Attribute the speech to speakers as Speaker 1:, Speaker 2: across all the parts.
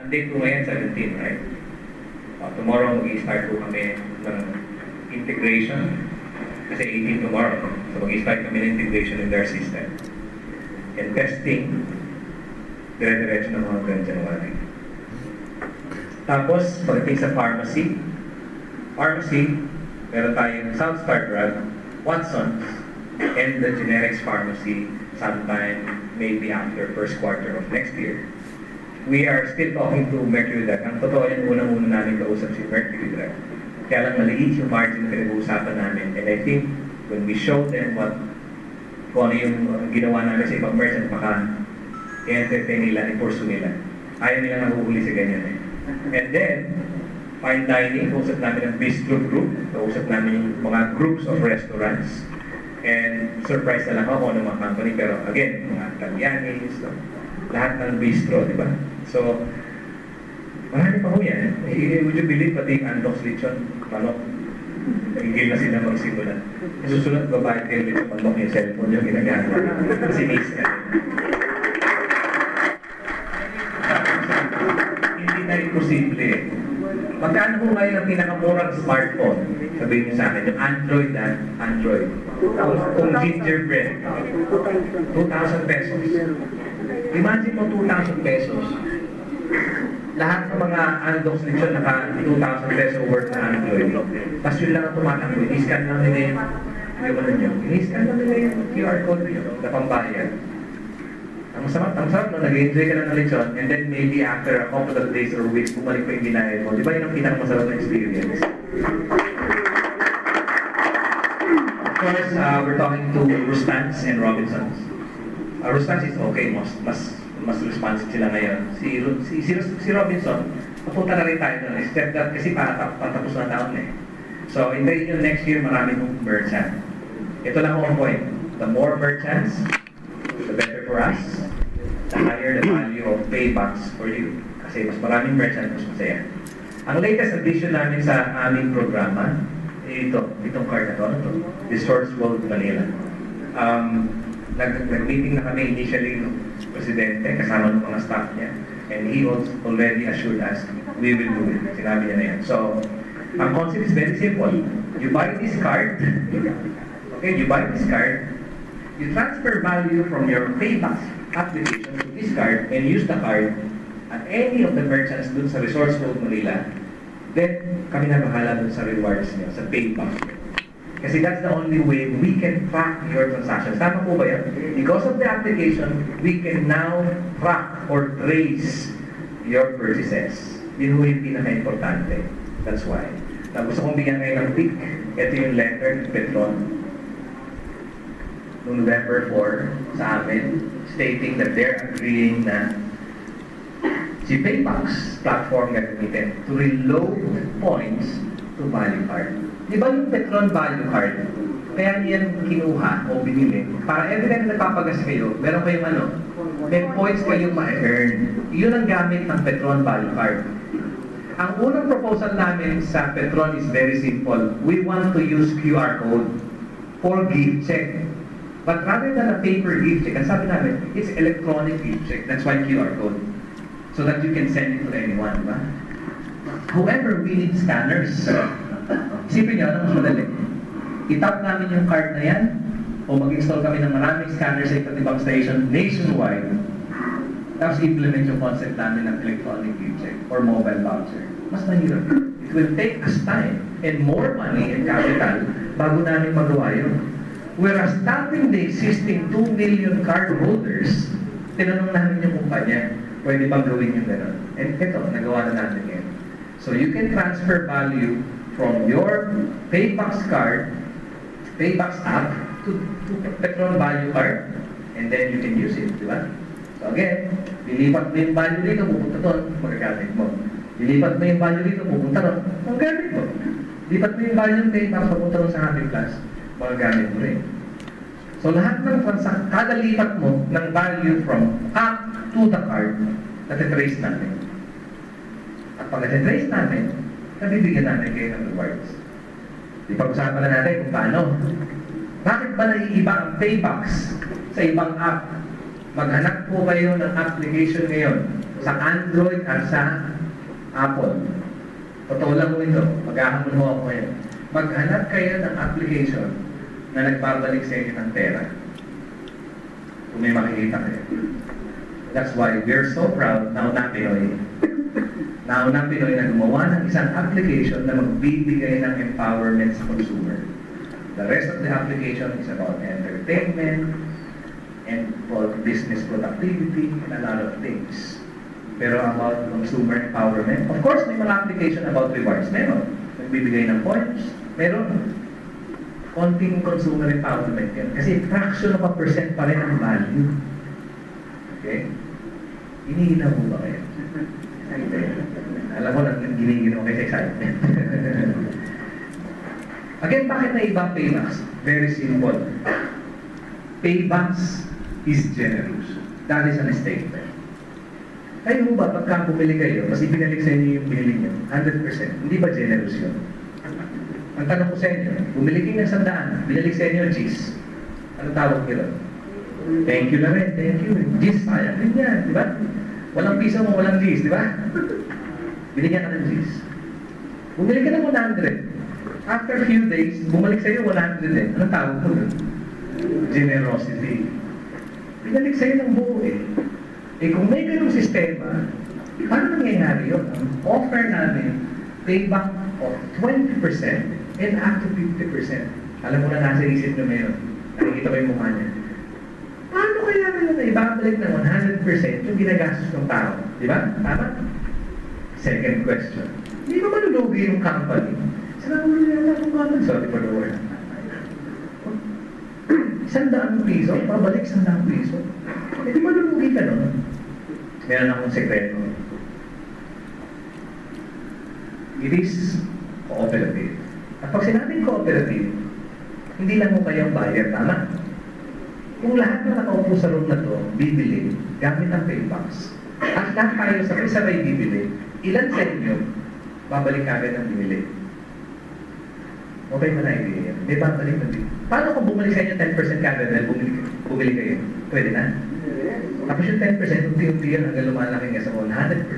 Speaker 1: Ang date po ngayon, 17, right? Tomorrow, mag-i-start po kami ng integration. Kasi 18 tomorrow. So, mag-i-start kami ng integration in their system. And testing, dire-diretso ng mga January. Tapos, pagdating sa pharmacy, meron tayong Southstar Drug, Watsons, and the generics pharmacy sometime maybe after first quarter of next year. We are still talking to Mercury Drug. Ang totoo yan, unang-una namin kausap si Mercury Drug. Kaya lang maliit yung margin na pinag-uusapan namin. And I think when we show them kung ano yung ginawa namin sa ibang merchant, baka i-entertain nila, i-pursue nila. Ayaw nila nahuhuli sa ganyan eh. And then, fine dining, kausap namin ang bistro group, kausap namin yung mga groups of restaurants. And surprise na lang ako ng mga company, pero again, mga Italianis, lahat ng bistro, di ba? So, marami pa ho yan. Would you believe pati yung Andox Lechon, manok, higil na sila magsimula. Susunod, babayad kayo lechon manok yung cellphone yung ginagamit. Kasi miss na hindi na rin posible eh. Magkano po ngayon ang pinakamurang smartphone? Sabihin niyo sa akin, yung Android Android. Kung gingerbread, 2,000 pesos. Imagine mo 2,000 pesos. Lahat ng mga Andox Lechon naka 2,000 pesos worth na Android. Tapos yun lang ang tumatakbo. I-scan lang nila yung I-scan lang nila yung QR code nyo na pambayad. Ang sarap no, nag-enjoy ka lang ng lechon, and then maybe after a couple of days or weeks, bumalik pa yung binayad mo. Di ba yun ang pinakamasarap na experience? Of course, we're talking to Rustans and Robinsons. Rustans is okay, mas responsive sila ngayon. Si Robinson, papunta na rin tayo doon. Except that kasi patapos na taon eh. So, hintayin nyo next year marami mong merchant. Ito lang ang point. The more merchants, the better for us. The higher the value of paybacks for you. Kasi mas maraming merchant, mas masaya. Ang latest addition namin sa aming programa, itong card na to, Resource World Manila. Nag-meeting na kami initially ng presidente, kasama ng mga staff niya. And he already assured us, we will do it. Sinabi niya na yan. So, ang concept is very simple. You buy this card, okay, you transfer value from your paybacks application to this card and use the card at any of the merchants dun sa Resource World Manila, then kami na bahala dun sa rewards niyo, sa payback. Kasi that's the only way we can track your transactions. Tama po ba yan? Because of the application, we can now track or trace your purchases. Yun ho yung pinaka-importante. That's why. Gusto kong bigyan kayo ng pick. Ito yung letter ng Petron noong November 4 sa amin, stating that they're agreeing na si Paybacks platform gagamitin to reload points to value card. Di ba yung Petron value card, kaya yan kinuha o binili, para every time na nagpapagas kayo, meron kayong may points kayong ma-earn. Yun ang gamit ng Petron value card. Ang unang proposal namin sa Petron is very simple. We want to use QR code for gift check. But rather than a paper gift check, ang sabi namin, it's electronic gift check. That's why QR code. So that you can send it to anyone, diba? However, we need scanners. Isipin nyo, ano mas madali? I-tap namin yung card na yan, o mag-install kami ng maraming scanners sa iba't ibang station nationwide. Tapos implement yung concept namin ng electronic gift check or mobile voucher. Mas mahirap. It will take us time and more money and capital bago namin magawa yun. Whereas tapping the existing 2 million card holders, tinanong namin yung kumpanya, pwede bang gawin yung gano'n? And ito, nagawa na natin yan. So you can transfer value from your Paybacks card, Paybacks app, to Petron value card, and then you can use it, di ba? So again, lilipat mo yung value dito, pupunta doon, magagamit mo. Lilipat mo yung value dito, pupunta doon, magagamit mo. Lipat mo yung value ng Paybacks, pupunta doon sa Happy Plus, magagamit mo rin. So lahat ng transaction, kada lipat mo ng value from app to the card, natitrace natin. At pag natitrace natin, nabibigyan natin kayo ng rewards. Ipag-usapan na natin kung paano. Bakit ba naiiba ang Paybacks sa ibang app? Maghanap po kayo ng application ngayon sa Android at sa Apple. Totoo lang mo ito, maghahamon mo ako ngayon. Maghanap kayo ng application na nagbabalik sa inyo ng pera. Kung may makikita kayo. That's why we're so proud na unang Pinoy. Na unang Pinoy na gumawa ng isang application na magbibigay ng empowerment sa consumer. The rest of the application is about entertainment and for business productivity and a lot of things. Pero about consumer empowerment, of course, may mga application about rewards. Meron. Nagbibigay ng points. Meron. Konting consumer empowerment yan. Kasi fraction of a percent pa rin ang value. Okay? Hinihina mo ba kayo? Alam mo lang, giniginaw kayo sa excitement. Again, bakit na iba Paybacks? Very simple. Paybacks is generous. That is an statement. Kayo ba, pagka bumili kayo, mas ibinalik sa inyo yung binili nyo, 100%, hindi ba generous yun? Ang tanong ko sa inyo, bumili kayo ng 100, binalik sa inyo G's. Ano tawag nyo? Thank you na rin, thank you. G's, sayang din yan, di ba? Walang piso mo, walang G's, di ba? Binigyan ka ng G's. Bumili ka ng 100. After a few days, bumalik sa iyo 100 din. Anong tawag mo doon? Generosity. Binalik sa iyo ng buo eh. Eh kung may ganung sistema, paano nangyayari yun? Ang offer namin, payback of 20% and up to 50%. Alam mo na nasa isip nyo ngayon. Nakikita ko yung mukha niya. Paano kaya na ibabalik ng 100% yung ginagastos ng tao? Di ba? Tama? Second question. Hindi ba malulugi yung company? Sinabi mo nila akong company. Sorry for the word. 100 piso, pabalik 100 piso. Eh di malulugi ka nun. Meron akong sekreto. It is cooperative. At pag sinabing cooperative, hindi lang mo kayong buyer, tama? Kung lahat na nakaupo sa room na to, bibili, gamit ang Paybacks, at lahat tayo sabay-sabay bibili, ilan sa inyo, babalik agad ang binili? Okay mo na idea yan. May babalik na din. Paano kung bumalik sa inyo 10% kagad dahil bumili kayo? Pwede na? Tapos yung 10%, unti-unti yan hanggang lumalaki nga sa 100%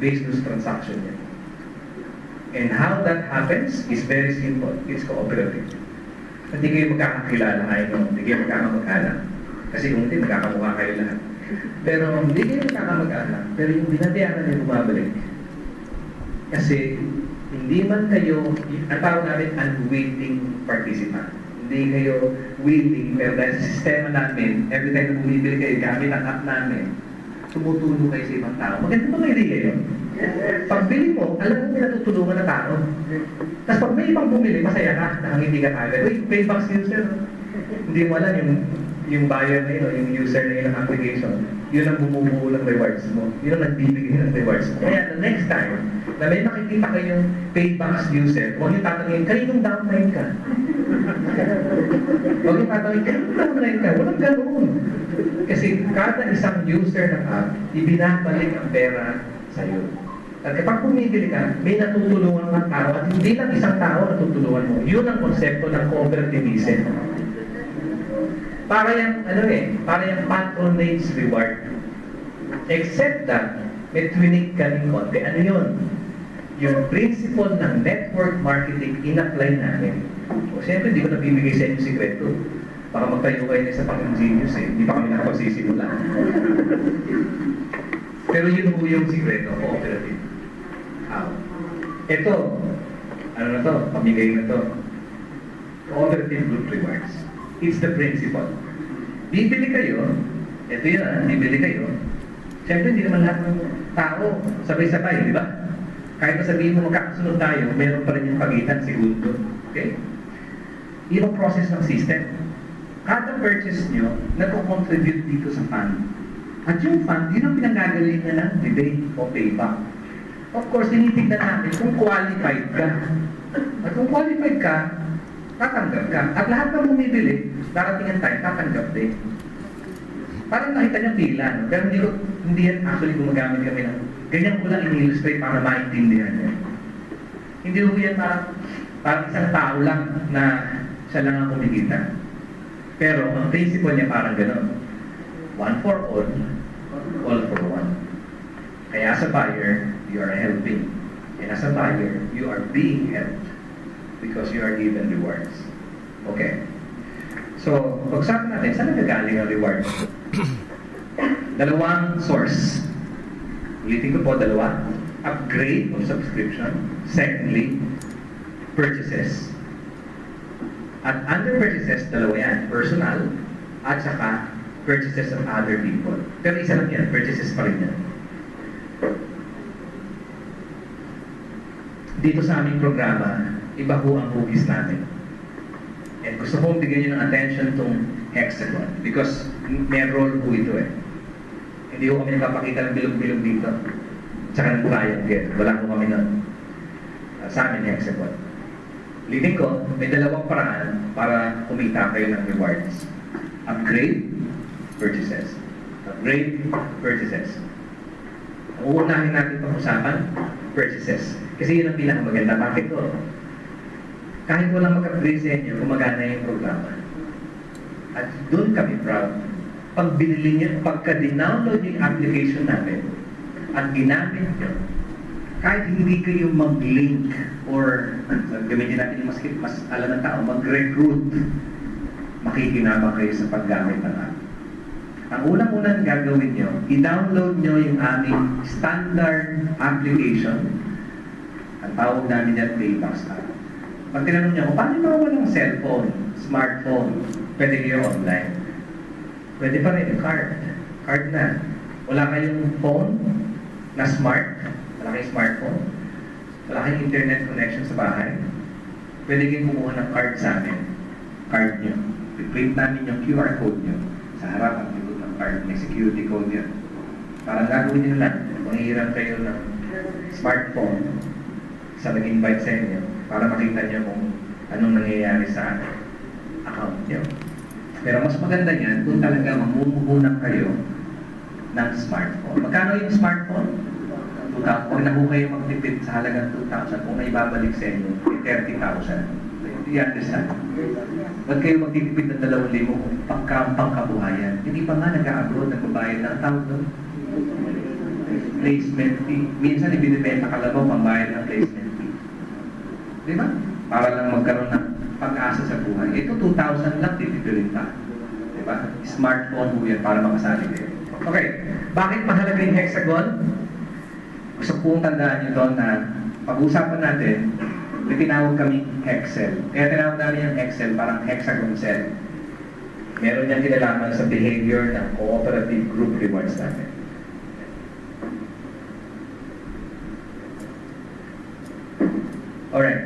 Speaker 1: based on transaction yan. And how that happens is very simple. It's cooperative. Hindi kayo magkakakilala kayo, hindi kayo magkakamag-anak. Kasi kung hindi, magkakamukha kayo lahat. Pero hindi kayo magkakamag-anak. Pero yung binabayaran niyo bumabalik. Kasi hindi man kayo, ang tawag namin, unwilling participant. Hindi kayo willing, pero dahil sa sistema namin, every time na bumibili kayo, gamit ang app namin, tumutulong kayo sa ibang tao. Maganda ba idea yun? Pagbili mo, alam mo may natutulungan na tao. Tapos pag may ibang bumili, masaya ka, nakangiti ka agad. Uy, Paybacks user. Hindi mo alam yung buyer na yun, yung user na yun ng application. Yun ang bumubuo ng rewards mo. Yun ang nagbibigay ng rewards mo. Kaya the next time, na may makikita kayong Paybacks user, huwag yung tatanungin, kaninong downline ka? Huwag yung tatanungin, kaninong downline ka? Walang ganoon. Kasi kada isang user ng app, ibinabalik ang pera sa'yo. At kapag bumibili ka, may natutulungan ng tao at hindi lang isang tao natutulungan mo. Yun ang konsepto ng cooperativism. Para yung, para yung patronage reward. Except that, may twinig ka rin konti. Ano yun? Yung principle ng network marketing in-apply namin. O siyempre, hindi ko nabibigay sa inyo sikreto. Baka magtayo kayo sa pang-ingenious eh. Hindi pa kami nakapagsisimula. Pero yun po yung sikreto, cooperative. Ito, ano na to? Pamigay na to. Cooperative group rewards. It's the principle. Bibili kayo, ito yan, bibili kayo. Siyempre, hindi naman lahat ng tao sabay-sabay, di ba? Kahit na sabihin mo magkakasunod tayo, meron pa rin yung pagitan, segundo. Okay? Yun ang process ng system. Kada purchase nyo, nag-contribute dito sa fund. At yung fund, yun ang pinanggagalingan ng debate o payback. Of course, tinitignan namin kung qualified ka. At kung qualified ka, tatanggap ka. At lahat ng bumibili, darating ang time, tatanggap din. Parang nakita niya pila, no? Pero hindi yan actually gumagamit kami ng ganyan ko lang in-illustrate para maintindihan niya. Hindi ko yan parang isang tao lang na siya lang ang kumikita. Pero ang principle niya parang gano'n. One for all for one. Kaya as a buyer, you are helping. And as a buyer, you are being helped because you are given rewards. Okay? So, pag-usapan natin, saan nagagaling ang rewards? Dalawang source. Ulitin ko po, dalawa. Upgrade of subscription. Secondly, purchases. At under purchases, dalawa yan. Personal at saka purchases of other people. Pero isa lang yan, purchases pa rin yan. Dito sa aming programa, iba ho ang hugis namin. And gusto kong bigyan nyo ng attention tong hexagon because may role po ito eh. Hindi ko kami nakapakita ng bilog-bilog dito. Tsaka ng triangle. Wala ko kami ng sa amin hexagon. Leading ko, may dalawang paraan para kumita kayo ng rewards. Upgrade, purchases. Upgrade, purchases. Ang uunahin natin pag-usapan, purchases. Kasi yun ang pinakamaganda. Bakit ko? Kahit walang mag-upgrade sa inyo, gumagana yung programa. At doon kami proud. Pag binili nyo, pagka-download yung application namin, at ginamit nyo, kahit hindi kayo mag-link or gamitin natin yung mas alam ng tao, mag-recruit, makikinabang kayo sa paggamit ng app. Ang unang-unang gagawin nyo, i-download nyo yung aming standard application. Ang tawag namin yan, Paybox app. Pag tinanong nyo, paano mga walang cellphone, smartphone, pwede kayo online? Pwede pa rin, card. Card na. Wala kayong phone na smart, wala kayong smartphone, wala kayong internet connection sa bahay, pwede kayong kumuha ng card sa amin. Card nyo. I-print namin yung QR code nyo. Sa harap ang likod ng card, may security code yan. Parang gagawin nyo lang, manghihiram kayo ng smartphone sa nag-invite sa inyo para makita nyo kung anong nangyayari sa account nyo. Pero mas maganda yan kung talaga mamumuhunan kayo ng smartphone. Magkano yung smartphone? 2,000. Kung naku kayo magtipid sa halagang 2,000, kung may babalik sa inyo, 30,000. You understand? Ba't kayo magtitipid ng 2,000 kung pangkabuhayan? Hindi pa nga nag-a-abroad, nagbabayad ng tao doon. Placement fee. Minsan ibinibenta ka lang pambayad ng placement fee. Di ba? Para lang magkaroon ng pag-asa sa buhay. Ito 2,000 lang, titipilin pa. Di ba? Smartphone po yan para makasali kayo. Okay. Bakit mahalaga yung hexagon? Gusto kong tandaan nyo doon na pag-usapan natin, may tinawag kami Excel. Kaya tinawag namin yung Excel, parang hexagon cell. Meron niyang kinalaman sa behavior ng cooperative group rewards natin. Alright.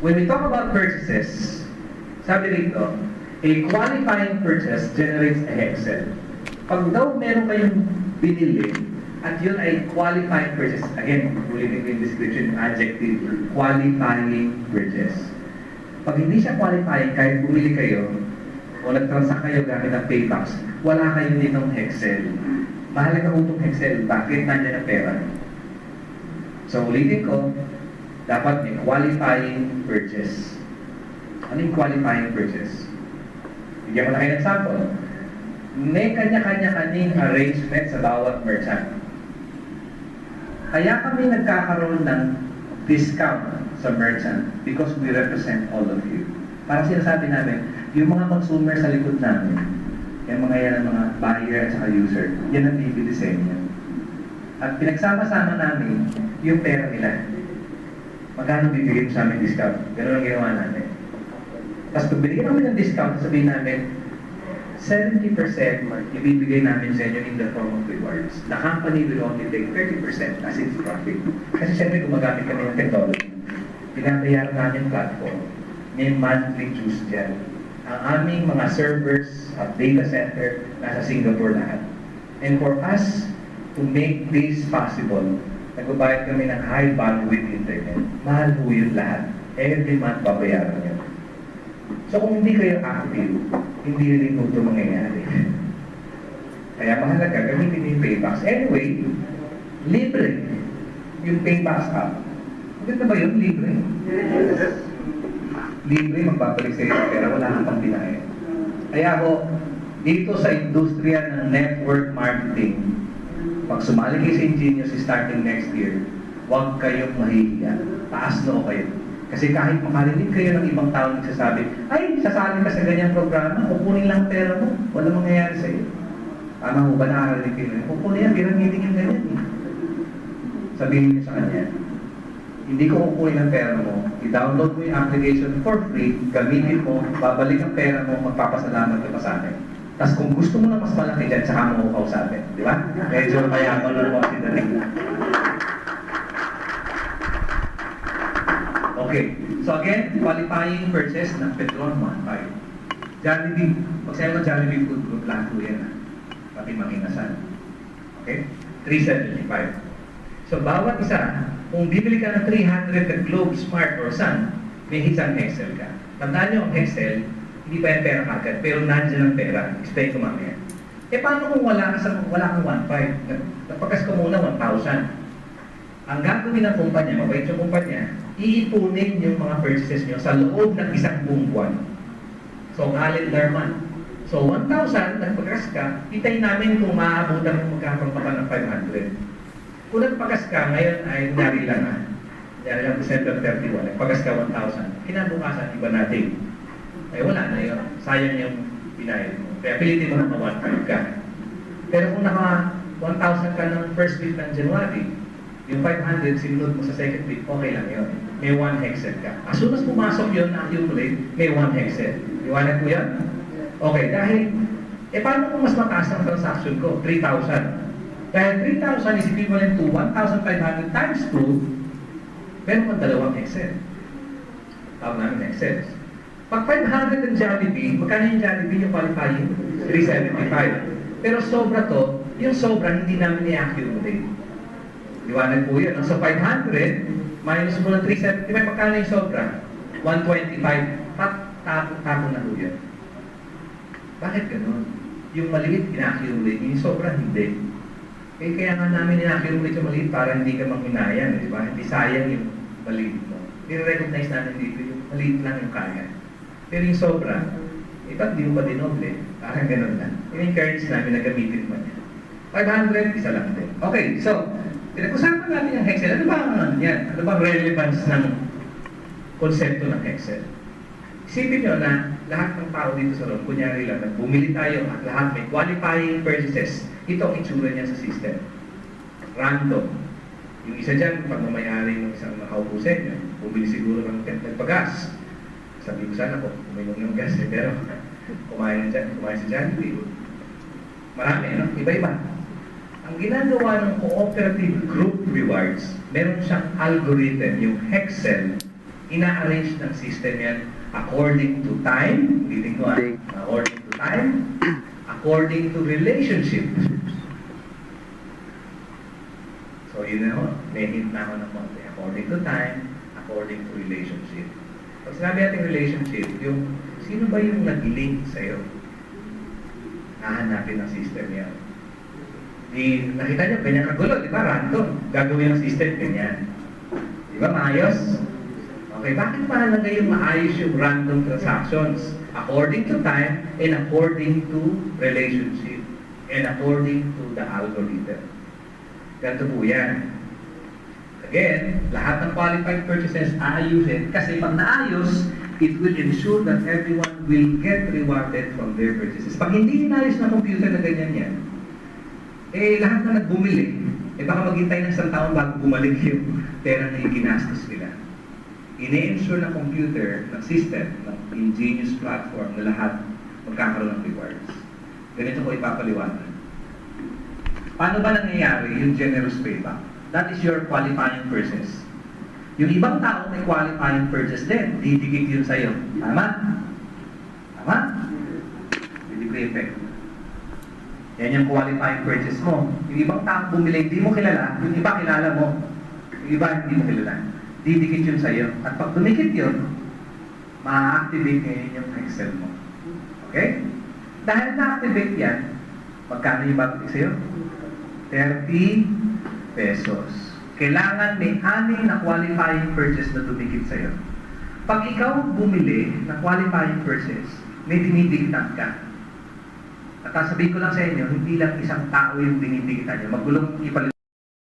Speaker 1: When we talk about purchases, sabi rito, a qualifying purchase generates a hexel. Pag daw meron kayong binili, at yun ay qualifying purchase, again, ulitin ko yung description, adjective, qualifying purchase. Pag hindi siya qualifying, kahit bumili kayo, o nag-transact kayo gamit ng Paybox, wala kayo ditong hexel. Mahalaga ko itong hexel, bakit nandiyan ang pera? So ulitin ko, dapat may qualifying purchase. Ano yung qualifying purchase? Bigyan ko na kayo ng sample. May kanya-kanya kaning arrangement sa bawat merchant. Kaya kami nagkakaroon ng discount sa merchant because we represent all of you. Parang sinasabi namin, yung mga consumer sa likod namin, yung mga yan, mga buyer at saka user, yan ang bibili sa inyo. At pinagsama-sama namin yung pera nila. Magkano bibigyan sa amin discount? Ganun ang ginawa namin. Tapos pag binigyan namin ng discount, sabihin namin, 70% ibibigay namin sa inyo in the form of rewards. The company will only take 30% as its profit. Kasi siyempre gumagamit kami ng technology. Pinabayaran namin platform. May monthly dues dyan. Ang aming mga servers at data center nasa Singapore lahat. And for us to make this possible, nagbabayad kami ng high bandwidth internet. Mahal po yun lahat. Every month babayaran nyo. So kung hindi kayo active, hindi rin ito mangyayari. Kaya mahalaga, gamitin yung Paybox. Anyway, libre. Yung Paybox app. Maganda ba yun? Libre. Libre, magbabalik sa iyo. Pero wala kang pang binayad. Kaya ako, Dito sa industriya ng network marketing, pag sumali kayo sa Ingenious starting next year, huwag kayong mahihiya. Taas loob kayo. Kasi kahit makarinig kayo ng ibang tao nagsasabi, ay, sasali ka sa ganyang programa, kukunin lang pera mo, walang mangyayari sa iyo. Tama mo ba nakarinig kayo? Kukunin yan, birang-meeting yung ganyan. Sabihin niyo sa kanya, hindi ko kukunin ang pera mo, i-download mo yung application for free, gamitin mo, babalik ang pera mo, magpapasalamat ka pa sa akin. Tapos kung gusto mo na mas malaki dyan, saka mo ko kausapin. Di ba? Medyo mayaman lang mo si Darig. Okay. So again, qualifying purchase ng Petron 1.5. Jollibee. Pagsayo ng Jollibee Food Group, lahat po yan. Pati Makinasan. Okay? 375. So bawat isa, kung bibili ka ng 300 na Globe, Smart, or Sun, may isang Excel ka. Tandaan nyo ang Excel, hindi pa yung pera kagad, pero nandiyan ang pera. Explain ko mamaya. Eh paano kung wala kang 1.5? Napagas ka muna 1,000. Ang gagawin ng kumpanya, mabait yung kumpanya, iipunin yung mga purchases nyo sa loob ng isang buong buwan. So, calendar month. So, 1,000, nagpagas ka, itay namin kung maaabutan mo magkakaroon pa ng 500. Kung nagpagas ka, ngayon ay nangyari lang December 31, nagpagas ka 1,000. Kinabukasan, iba natin. Ay wala na yun. Sayang yung binayad mo. Kaya pilitin mo na 1.5 ka. Pero kung naka 1,000 ka ng first week ng January, yung 500 sinunod mo sa second week, okay lang yun. May 1 hexel ka. As soon as pumasok yun na accumulate, may 1 hexel. Iwanan ko yan? Okay, dahil, paano kung mas mataas ang transaction ko? 3,000. Dahil 3,000 is equivalent to 1,500 times 2, meron kang dalawang hexel. Tawag namin hexels. Pag 500 ang Jollibee, magkano yung Jollibee yung qualifying? 375. Pero sobra to, yung sobra hindi namin i-accumulate. Iwanan po yun. So 500 minus mo ng 375, magkano yung sobra? 125. Tapon na po yun. Bakit ganun? Yung maliit, ina-accumulate. Yung sobra, hindi. Kaya nga namin ina-accumulate yung maliit para hindi ka manghinayang, di ba? Hindi sayang yung maliit mo. I-recognize namin dito yung maliit lang yung kaya. Pero yung sobra, ba't di mo pa dinoble? Parang ganun lang. In-encourage namin na gamitin mo niya. 500, isa lang din. Okay, so, pinag-usapan natin yung Excel. Ano ba ang yan? Ano ba relevance ng konsepto ng Excel? Isipin nyo na lahat ng tao dito sa room, kunyari lang, bumili tayo at lahat may qualifying purchases. Ito ang itsura niya sa system. Random. Yung isa dyan, pag mamayari ng isang nakaupo sa inyo, bumili siguro ng nagpagas. Sabi ko sana po, uminom ng gas pero kumain sa Jollibee. Marami, no? Iba-iba. Ang ginagawa ng cooperative group rewards, meron siyang algorithm, yung Excel, ina-arrange ng system yan according to time, according to time, according to relationship. So yun na ho, may hint na ako ng konti. According to time, according to relationship. Pag sinabi natin relationship, yung sino ba yung nag-link sa'yo? Hahanapin ng system yan. Nakita nyo, ganyan kagulo, di ba? Random. Gagawin ng system, ganyan. Di ba, maayos? Okay, bakit mahalaga yung maayos yung random transactions? According to time, and according to relationship, and according to the algorithm. Ganito po yan. Again, lahat ng qualified purchases aayusin kasi pag naayos, it will ensure that everyone will get rewarded from their purchases. Pag hindi inayos ng computer na ganyan yan, lahat na nagbumili, baka maghintay ng isang taon bago bumalik yung pera na ginastos nila. Ine-ensure ng computer, ng system, ng Ingenious platform na lahat magkakaroon ng rewards. Ganito ko ipapaliwanag. Paano ba nangyayari yung generous payback? That is your qualifying purchase. Yung ibang tao may qualifying purchase din, didikit yun sa'yo. Tama? Tama? Didikit effect. Yan yung qualifying purchase mo. Yung ibang tao bumili, hindi mo kilala, yung iba kilala mo, yung iba hindi mo kilala. Didikit yun sa'yo. At pag dumikit yun, ma-activate ngayon yung Excel mo. Okay? Dahil na-activate yan, magkano yung babalik sa'yo? 30 pesos. Kailangan may 6 na qualifying purchase na dumikit sa'yo. Pag ikaw bumili na qualifying purchase, may dinidikitan ka.
Speaker 2: At sasabihin ko lang sa inyo, hindi lang isang tao yung dinidikitan nyo. Magulong ipalit